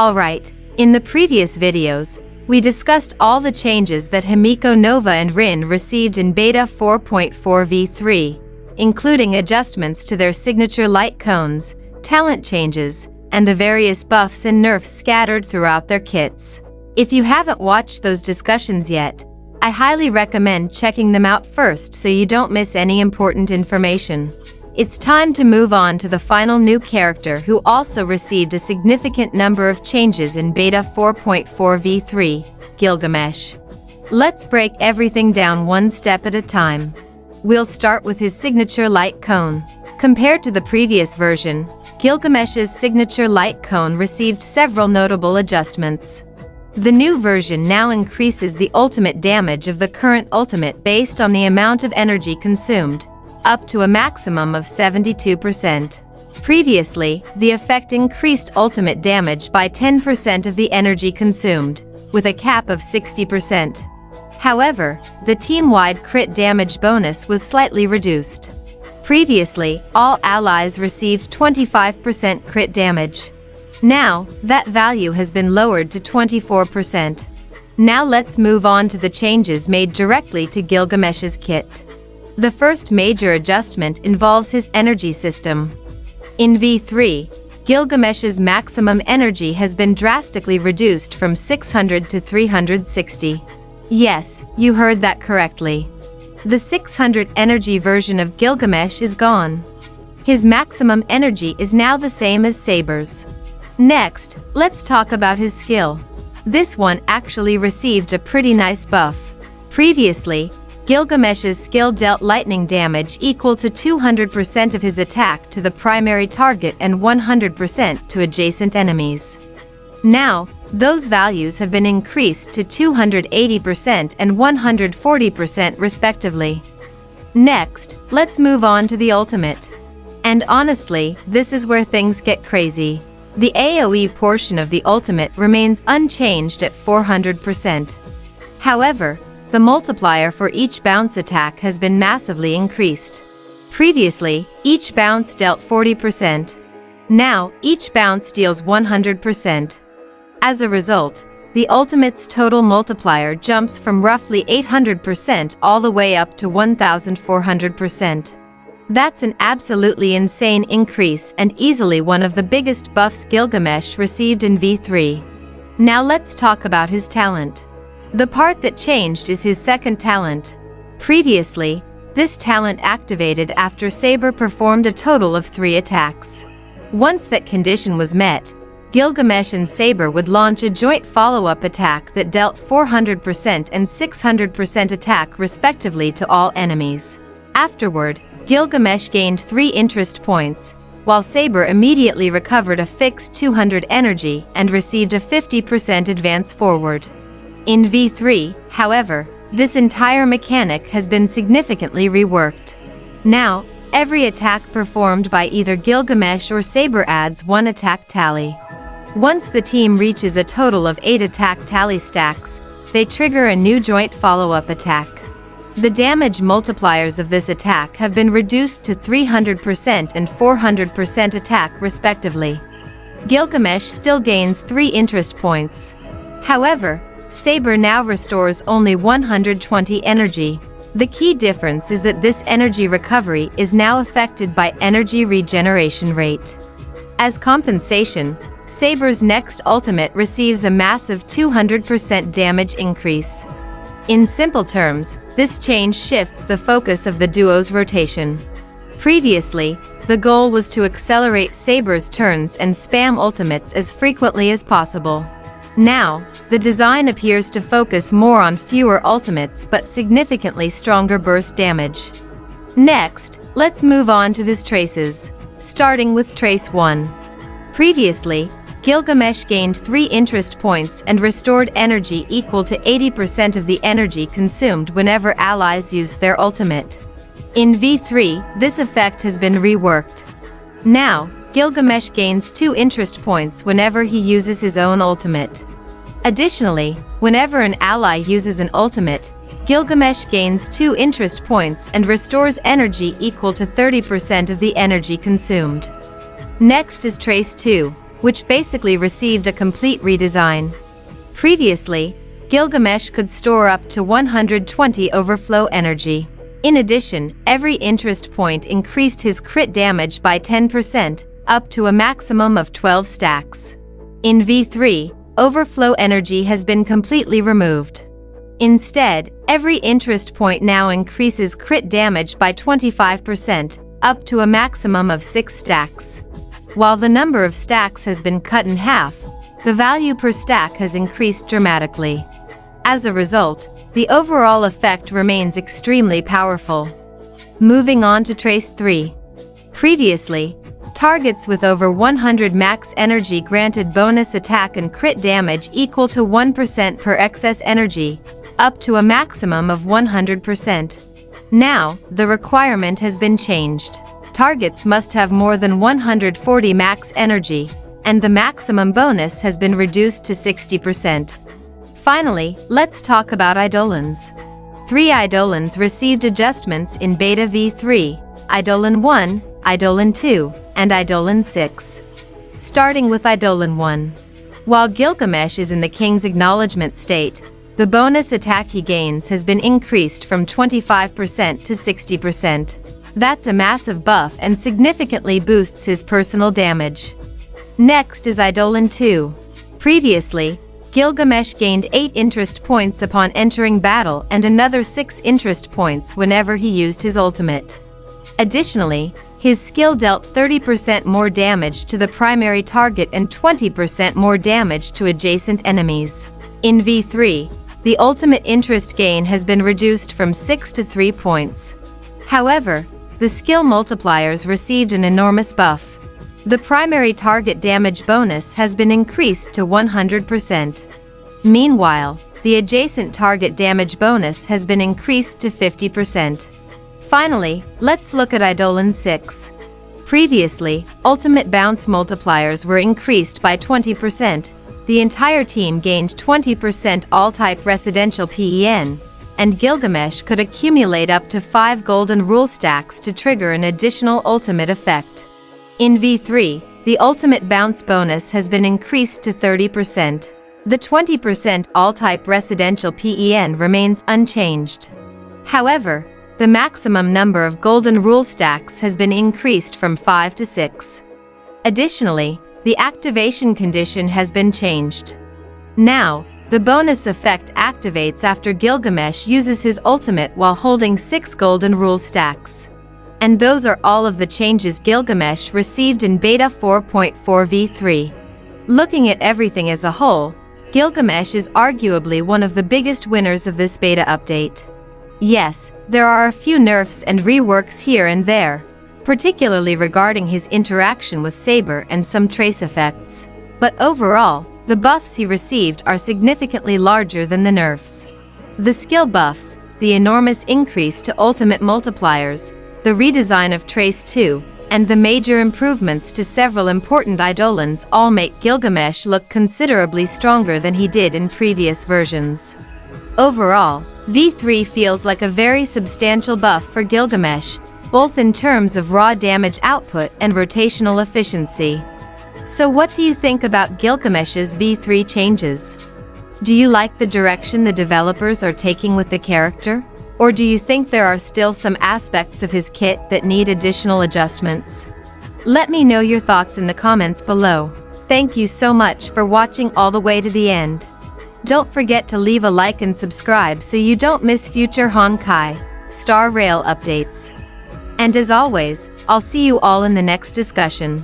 Alright, in the previous videos, we discussed all the changes that Himiko Nova and Rin received in Beta 4.4 v3, including adjustments to their signature light cones, talent changes, and the various buffs and nerfs scattered throughout their kits. If you haven't watched those discussions yet, I highly recommend checking them out first so you don't miss any important information. It's time to move on to the final new character who also received a significant number of changes in Beta 4.4 v3, Gilgamesh. Let's break everything down one step at a time. We'll start with his signature light cone. Compared to the previous version, Gilgamesh's signature light cone received several notable adjustments. The new version now increases the ultimate damage of the current ultimate based on the amount of energy consumed, up to a maximum of 72%. Previously, the effect increased ultimate damage by 10% of the energy consumed, with a cap of 60%. However, the team-wide crit damage bonus was slightly reduced. Previously, all allies received 25% crit damage. Now, that value has been lowered to 24%. Now let's move on to the changes made directly to Gilgamesh's kit. The first major adjustment involves his energy system. In V3, Gilgamesh's maximum energy has been drastically reduced from 600 to 360. Yes, you heard that correctly. The 600 energy version of Gilgamesh is gone. His maximum energy is now the same as Saber's. Next, let's talk about his skill. This one actually received a pretty nice buff. Previously, Gilgamesh's skill dealt lightning damage equal to 200% of his attack to the primary target and 100% to adjacent enemies. Now, those values have been increased to 280% and 140% respectively. Next, let's move on to the ultimate. And honestly, this is where things get crazy. The AoE portion of the ultimate remains unchanged at 400%. However, the multiplier for each bounce attack has been massively increased. Previously, each bounce dealt 40%. Now, each bounce deals 100%. As a result, the ultimate's total multiplier jumps from roughly 800% all the way up to 1400%. That's an absolutely insane increase and easily one of the biggest buffs Gilgamesh received in V3. Now let's talk about his talent. The part that changed is his second talent. Previously, this talent activated after Saber performed a total of 3 attacks. Once that condition was met, Gilgamesh and Saber would launch a joint follow-up attack that dealt 400% and 600% attack respectively to all enemies. Afterward, Gilgamesh gained 3 interest points, while Saber immediately recovered a fixed 200 energy and received a 50% advance forward. In V3, however, this entire mechanic has been significantly reworked. Now, every attack performed by either Gilgamesh or Saber adds 1 attack tally. Once the team reaches a total of 8 attack tally stacks, they trigger a new joint follow-up attack. The damage multipliers of this attack have been reduced to 300% and 400% attack respectively. Gilgamesh still gains 3 interest points. However, Saber now restores only 120 energy. The key difference is that this energy recovery is now affected by energy regeneration rate. As compensation, Saber's next ultimate receives a massive 200% damage increase. In simple terms, this change shifts the focus of the duo's rotation. Previously, the goal was to accelerate Saber's turns and spam ultimates as frequently as possible. Now, the design appears to focus more on fewer ultimates but significantly stronger burst damage. Next, let's move on to his traces, starting with Trace 1. Previously, Gilgamesh gained 3 interest points and restored energy equal to 80% of the energy consumed whenever allies use their ultimate. In V3, this effect has been reworked. Now, Gilgamesh gains 2 interest points whenever he uses his own ultimate. Additionally, whenever an ally uses an ultimate, Gilgamesh gains 2 interest points and restores energy equal to 30% of the energy consumed. Next is Trace 2. which basically received a complete redesign. Previously, Gilgamesh could store up to 120 overflow energy. In addition, every interest point increased his crit damage by 10%, up to a maximum of 12 stacks. In V3, overflow energy has been completely removed. Instead, every interest point now increases crit damage by 25%, up to a maximum of 6 stacks. While the number of stacks has been cut in half, the value per stack has increased dramatically. As a result, the overall effect remains extremely powerful. Moving on to Trace 3. Previously, targets with over 100 max energy granted bonus attack and crit damage equal to 1% per excess energy, up to a maximum of 100%. Now, the requirement has been changed. Targets must have more than 140 max energy, and the maximum bonus has been reduced to 60%. Finally, let's talk about Eidolons. 3 Eidolons received adjustments in Beta V3, Eidolon 1, Eidolon 2, and Eidolon 6. Starting with Eidolon 1. While Gilgamesh is in the King's Acknowledgement state, the bonus attack he gains has been increased from 25% to 60%. That's a massive buff and significantly boosts his personal damage. Next is Eidolon 2. Previously, Gilgamesh gained 8 interest points upon entering battle and another 6 interest points whenever he used his ultimate. Additionally, his skill dealt 30% more damage to the primary target and 20% more damage to adjacent enemies. In V3, the ultimate interest gain has been reduced from 6 to 3 points. However, the skill multipliers received an enormous buff. The primary target damage bonus has been increased to 100%. Meanwhile, the adjacent target damage bonus has been increased to 50%. Finally, let's look at Eidolon 6. Previously, ultimate bounce multipliers were increased by 20%. The entire team gained 20% all-type residential PEN, and Gilgamesh could accumulate up to 5 golden rule stacks to trigger an additional ultimate effect. In V3, the ultimate bounce bonus has been increased to 30%. The 20% all-type residential PEN remains unchanged. However, the maximum number of golden rule stacks has been increased from 5 to 6. Additionally, the activation condition has been changed. Now, the bonus effect activates after Gilgamesh uses his ultimate while holding 6 golden rule stacks. And those are all of the changes Gilgamesh received in Beta 4.4 V3. Looking at everything as a whole, Gilgamesh is arguably one of the biggest winners of this beta update. Yes, there are a few nerfs and reworks here and there, particularly regarding his interaction with Saber and some trace effects. But overall, the buffs he received are significantly larger than the nerfs. The skill buffs, the enormous increase to ultimate multipliers, the redesign of Trace 2, and the major improvements to several important Eidolons all make Gilgamesh look considerably stronger than he did in previous versions. Overall, V3 feels like a very substantial buff for Gilgamesh, both in terms of raw damage output and rotational efficiency. So what do you think about Gilgamesh's V3 changes? Do you like the direction the developers are taking with the character? Or do you think there are still some aspects of his kit that need additional adjustments? Let me know your thoughts in the comments below. Thank you so much for watching all the way to the end. Don't forget to leave a like and subscribe so you don't miss future Honkai Star Rail updates. And as always, I'll see you all in the next discussion.